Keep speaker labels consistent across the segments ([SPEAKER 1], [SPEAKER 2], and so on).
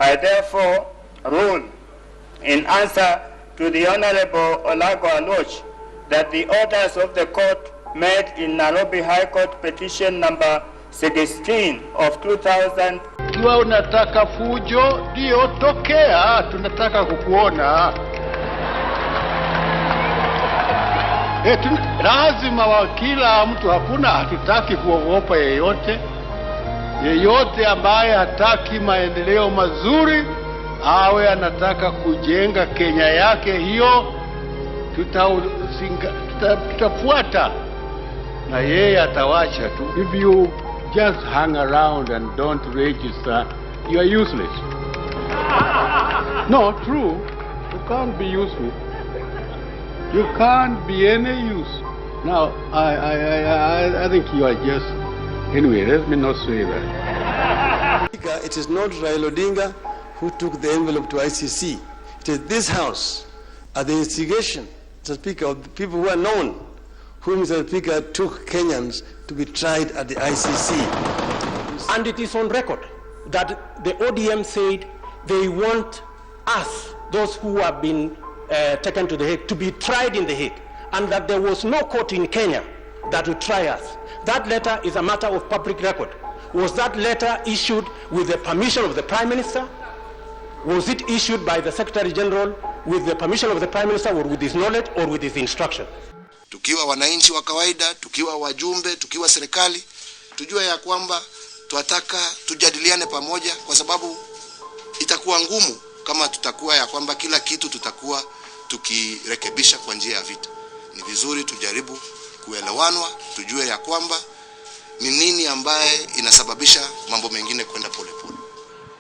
[SPEAKER 1] I therefore rule in answer to the Honorable Olago Aloch that the orders of the court made in Nairobi High Court petition number 16 of 2000.
[SPEAKER 2] Kiwa unataka fujo, ndio tokea, tunataka kukuona. Lazima wa kila mtu, hakuna, hatutaki kuogopa yeyote. Yeyote ambaye hataki maendeleo mazuri, awe anataka kujenga Kenya yake, hiyo tutafuata na yeye atawacha tu. If you just hang around and don't register, you are useless. No, true. You can't be useful. You can't be any use. Now, I think you are just... Anyway, let me not say that.
[SPEAKER 3] It is not Raila Odinga who took the envelope to ICC. It is this House, at the instigation, Mr. Speaker, of the people who are known, who, Mr. Speaker, took Kenyans to be tried at the ICC.
[SPEAKER 4] And it is on record that the ODM said they want us, those who have been taken to the Hague, to be tried in the Hague, and that there was no court in Kenya that would try us. That letter is a matter of public record. Was that letter issued with the permission of the Prime Minister? Was it issued by the Secretary General with the permission of the Prime Minister, or with his knowledge, or with his instruction?
[SPEAKER 3] Tukiwa wananchi wa kawaida, tukiwa wajumbe, tukiwa serikali, tujue ya kwamba tunataka tujadiliane pamoja, kwa sababu itakuwa ngumu kama tutakuwa ya kwamba kila kitu tutakuwa tukirekebisha kwa njia ya vita. Ni vizuri tujaribu kuelewanwa, tujue ya kwamba ni nini ambaye inasababisha mambo mengine kwenda polepole.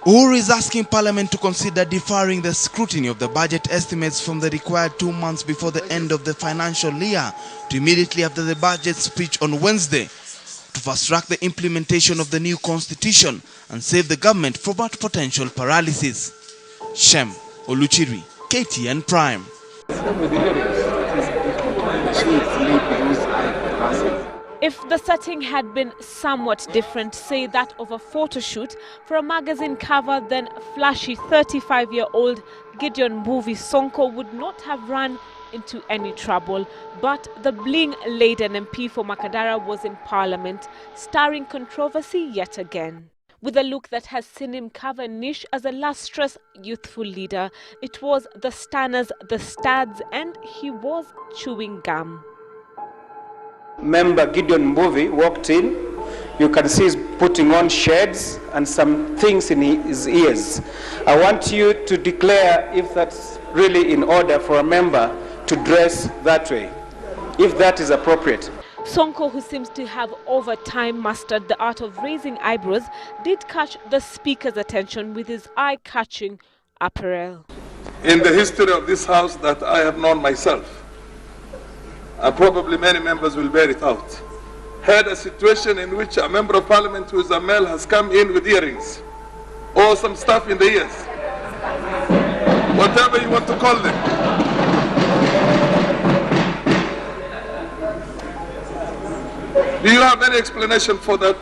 [SPEAKER 5] Uhuru is asking Parliament to consider deferring the scrutiny of the budget estimates from the required 2 months before the end of the financial year to immediately after the budget speech on Wednesday, to fast-track the implementation of the new constitution and save the government from potential paralysis. Shem Oluchiri, KTN Prime.
[SPEAKER 6] If the setting had been somewhat different, say that of a photo shoot for a magazine cover, then flashy 35-year-old Gideon Mbuvi Sonko would not have run into any trouble. But the bling-laden MP for Makadara was in Parliament, stirring controversy yet again. With a look that has seen him cover a niche as a lustrous youthful leader, it was the Stanners, the Stads, and he was chewing gum.
[SPEAKER 7] Member Gideon Mbuvi walked in. You can see he's putting on shades and some things in his ears. I want you to declare if that's really in order for a member to dress that way, if that is appropriate.
[SPEAKER 6] Sonko, who seems to have over time mastered the art of raising eyebrows, did catch the Speaker's attention with his eye-catching apparel.
[SPEAKER 8] In the history of this House that I have known myself, and probably many members will bear it out, had a situation in which a member of Parliament who is a male has come in with earrings or some stuff in the ears, whatever you want to call them. Do you have any explanation for that?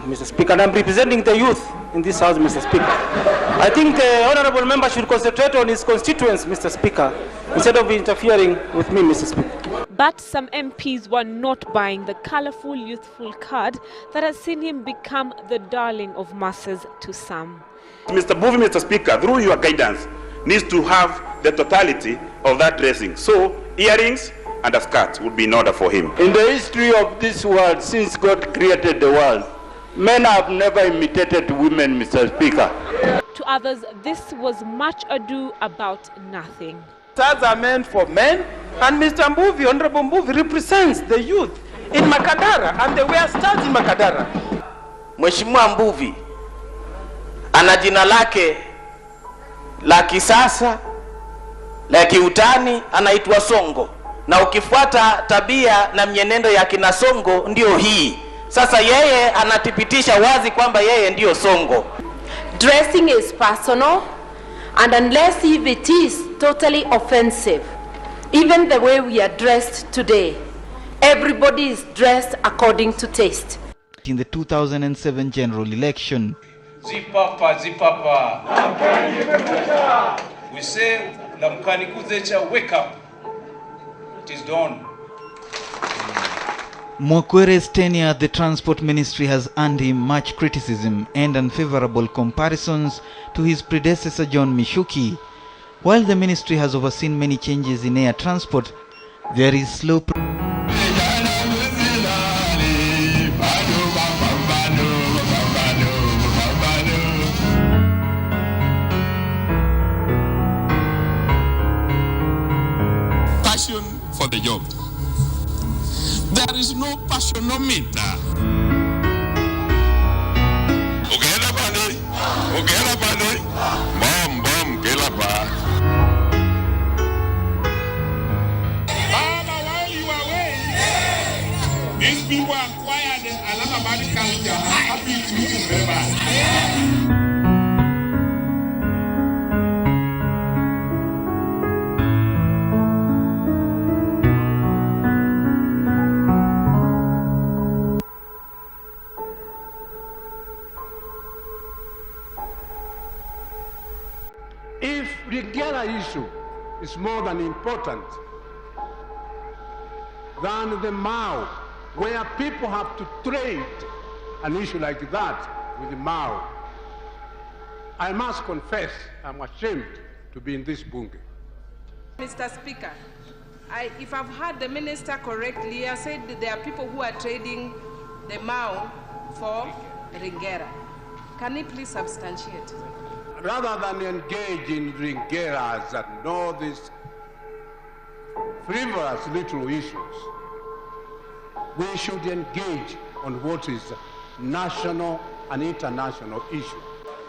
[SPEAKER 7] Mr. Speaker, and I'm representing the youth in this House, Mr. Speaker. I think the honorable member should concentrate on his constituents, Mr. Speaker, instead of interfering with me, Mr. Speaker.
[SPEAKER 6] But some MPs were not buying the colourful, youthful card that has seen him become the darling of masses to some.
[SPEAKER 9] Mr. Mbuvi, Mr. Speaker, through your guidance, needs to have the totality of that dressing. So, earrings and a skirt would be in order for him.
[SPEAKER 2] In the history of this world, since God created the world, men have never imitated women, Mr. Speaker.
[SPEAKER 6] To others, this was much ado about nothing.
[SPEAKER 7] Stars are meant for men, and Mr. Mbuvi, Honorable Mbuvi, represents the youth in Makadara, and they wear stars in Makadara.
[SPEAKER 10] Mheshimiwa Mbuvi ana jina lake la kisasa la kiutani, anaitwa Songo, na ukifuata tabia na mienendo ya kina Songo ndio hii. Sasa yeye anatipitisha wazi kwamba yeye ndio Songo.
[SPEAKER 11] Dressing is personal, and unless if it is totally offensive, even the way we are dressed today, everybody is dressed according to taste.
[SPEAKER 12] In the 2007 general election, Zipapa, zipapa. We say, Lamkani Kuzecha, wake up. It is dawn.
[SPEAKER 13] Mwakwere's tenure at the Transport Ministry has earned him much criticism and unfavorable comparisons to his predecessor John Mishuki. While the ministry has overseen many changes in air transport, there is slow
[SPEAKER 14] passion for the job. There is no passionometer. Okay, bam, bam, kelapa. While you are away, these people acquired a lot of bad culture. I'm happy to meet you very much.
[SPEAKER 2] If the Ringera issue is more than important than the Mao, where people have to trade an issue like that with the Mao, I must confess I'm ashamed to be in this bunge.
[SPEAKER 15] Mr. Speaker, if I've heard the minister correctly, I said that there are people who are trading the Mao for Ringera. Can he please substantiate?
[SPEAKER 2] Rather than engage in Ringeras and all these frivolous little issues, we should engage on what is national and international issue.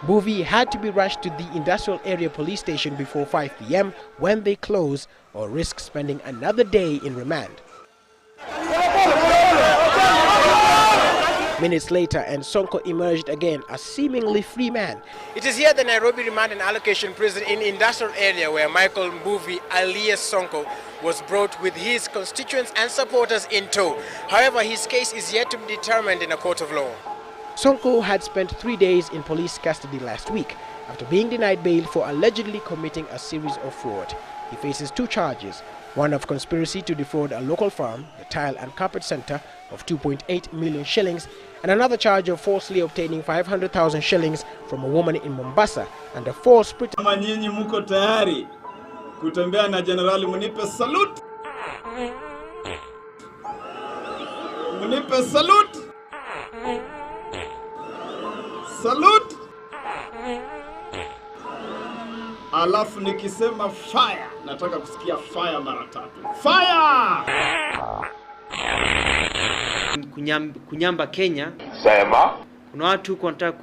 [SPEAKER 16] Mbuvi had to be rushed to the industrial area police station before 5 p.m. when they close, or risk spending another day in remand. Minutes later, and Sonko emerged again a seemingly free man. It is here the Nairobi Remand and Allocation Prison in industrial area where Michael Mbuvi alias Sonko was brought with his constituents and supporters in tow. However, his case is yet to be determined in a court of law. Sonko had spent 3 days in police custody last week after being denied bail for allegedly committing a series of fraud. He faces 2 charges, one of conspiracy to defraud a local firm, the Tile and Carpet Center, of 2.8 million shillings, and another charge of falsely obtaining 500,000 shillings from a woman in Mombasa under false pretense.
[SPEAKER 17] Nyinyi mko tayari kutembea na Generali, munipe salute. Munipe salute. Salute. Alafu nikisema fire, nataka kusikia fire mara 3. Fire!
[SPEAKER 18] Kunyamba Kenya.
[SPEAKER 14] Sema.
[SPEAKER 18] Kuna watu huko wanataka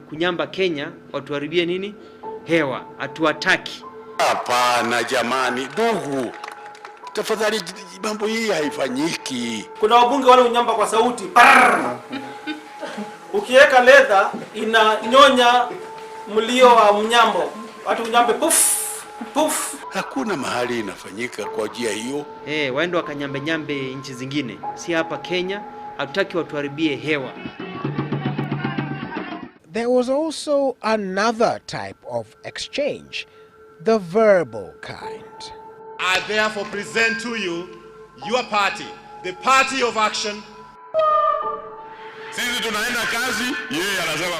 [SPEAKER 18] kunyamba Kenya, watuharibie nini? Hewa, hatuwataki.
[SPEAKER 14] Hapana jamani, ndugu. Tafadhali mambo hii haifanyiki.
[SPEAKER 19] Kuna wabunge wale unyamba kwa sauti. Ukiweka leather inanyonya mlio wa mnyambo. Watu unyambe puff puff.
[SPEAKER 14] Hakuna mahali inafanyika kwa njia hiyo.
[SPEAKER 18] Waende wakanyambe nchi zingine. Si hapa Kenya, hatutaki watuharibie hewa.
[SPEAKER 16] There was also another type of exchange, the verbal kind.
[SPEAKER 20] I therefore present to you your party, the party of action.
[SPEAKER 14] Sisi tunaenda kazi, yeye anasema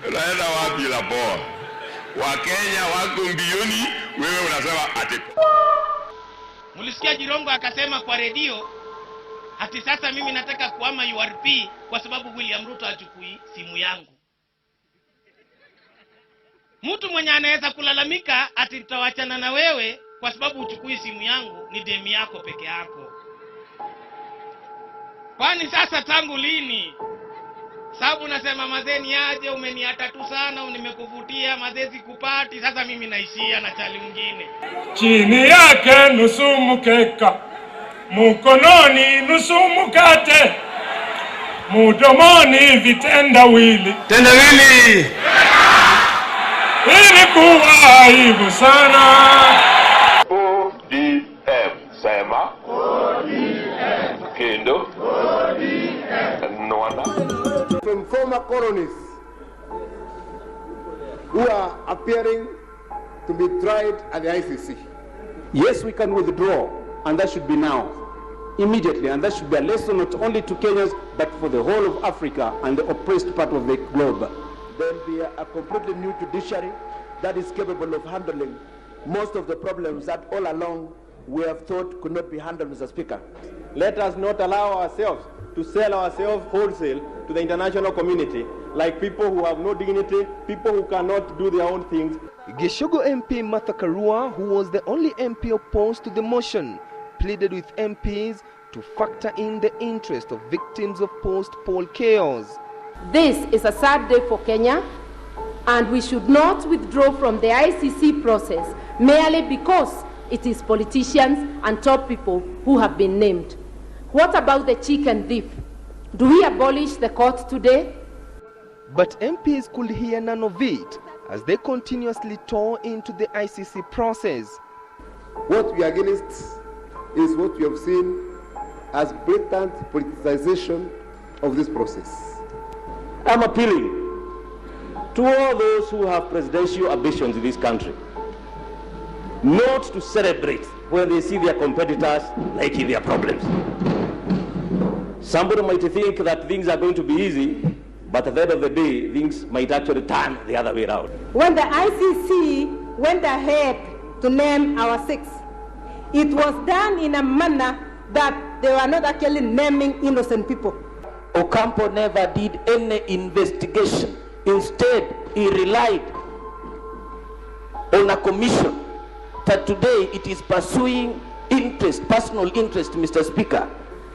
[SPEAKER 14] unaenda wapi la poa? Wakenya wako mbioni, wewe unasema ati.
[SPEAKER 21] Mulisikia Jirongo akasema kwa redio ati sasa mimi nataka kuhama URP kwa sababu William Ruto achukui simu yangu. Mtu mwenye anaweza kulalamika ati tutawachana na wewe kwa sababu uchukui simu yangu ni demi yako peke yako. Kwani sasa tangu lini? Sababu nasema mazeni aje, umeniata tu sana, nimekuvutia mazezi kupati, sasa mimi naishia na chali mwingine.
[SPEAKER 22] Chini yake nusu mkeka, mkononi nusu mkate, mdomoni vitendawili.
[SPEAKER 14] Tendawili!
[SPEAKER 22] Ilikuwa aibu sana.
[SPEAKER 14] ODM, sema. ODM. Kendo. ODM. Nwana.
[SPEAKER 1] decide at the ICC.
[SPEAKER 7] Yes, we can withdraw, and that should be now, immediately, and that should be a lesson not only to Kenyans, but for the whole of Africa and the oppressed part of the globe.
[SPEAKER 1] There'll be a completely new judiciary that is capable of handling most of the problems that all along we have thought could not be handled, Mr. Speaker.
[SPEAKER 4] Let us not allow ourselves to sell ourselves wholesale to the international community, like people who have no dignity, people who cannot do their own things.
[SPEAKER 23] Geshogo MP Martha Karua, who was the only MP opposed to the motion, pleaded with MPs to factor in the interest of victims of post-poll chaos.
[SPEAKER 11] This is a sad day for Kenya, and we should not withdraw from the ICC process merely because it is politicians and top people who have been named. What about the chicken thief? Do we abolish the court today?
[SPEAKER 23] But MPs could hear none of it as they continuously tore into the ICC process.
[SPEAKER 1] What we are against is what we have seen as blatant politicization of this process.
[SPEAKER 10] I'm appealing to all those who have presidential ambitions in this country not to celebrate when they see their competitors liking their problems. Somebody might think that things are going to be easy, but at the end of the day, things might actually turn the other way around.
[SPEAKER 24] When the ICC went ahead to name our six, it was done in a manner that they were not actually naming innocent people.
[SPEAKER 10] Ocampo never did any investigation. Instead, he relied on a commission that today it is pursuing interest, personal interest, Mr. Speaker.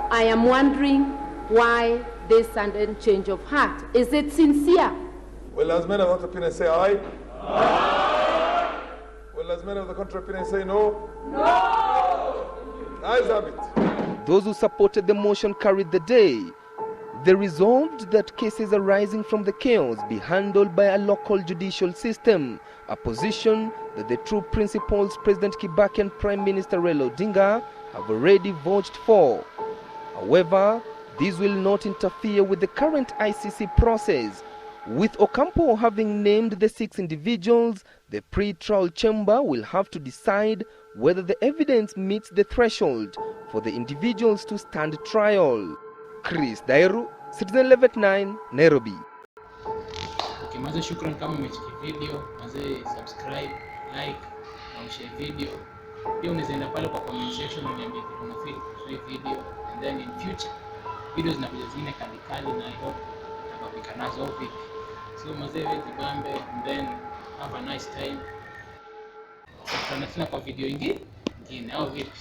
[SPEAKER 11] I am wondering why this sudden change of heart. Is it sincere?
[SPEAKER 8] Will as many of that opinion say aye? Aye. Will as many of the contrary opinion say no? No. Ayes have it.
[SPEAKER 23] Those who supported the motion carried the day. They resolved that cases arising from the chaos be handled by a local judicial system, a position that the true principles President Kibaki and Prime Minister Raila Odinga have already vouched for. However, this will not interfere with the current ICC process. With Ocampo having named the 6 individuals, the pre-trial chamber will have to decide whether the evidence meets the threshold for the individuals to stand trial. Chris Dairu, Citizen Levet 9, Nairobi.
[SPEAKER 25] Okay, maze shukran kama umechiki video, maze subscribe, like, na ushare video. Pia unaenda pale kwa comment section uniambie kitu unafeel kwa video, and then in future videos zinakuja zingine kali na I hope tutapika nazo vipi. So maze wewe jibambe, and then have a nice time. Tutaonana kwa video nyingine au vipi?